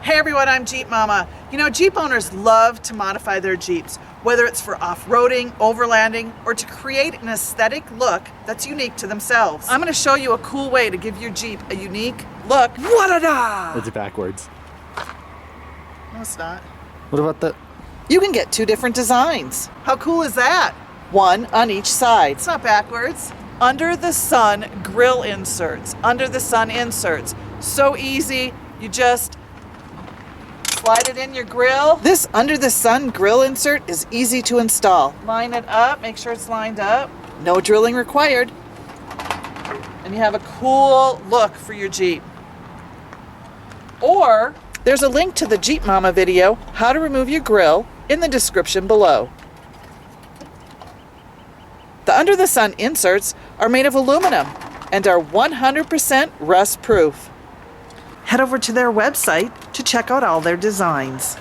Hey everyone, I'm Jeep Momma. You know, Jeep owners love to modify their Jeeps, whether it's for off-roading, overlanding, or to create an aesthetic look that's unique to themselves. I'm going to show you a cool way to give your Jeep a unique look. Wa-da-da! It's backwards. No, it's not. What about the... You can get two different designs. How cool is that? One on each side. It's not backwards. Under the sun grill inserts. Under the sun inserts. So easy. You just slide it in your grill. This under the sun grill insert is easy to install. Line it up, make sure it's lined up. No drilling required. And you have a cool look for your Jeep. Or there's a link to the Jeep Momma video, how to remove your grill, in the description below. The under the sun inserts are made of aluminum and are 100% rust proof. Head over to their website to check out all their designs.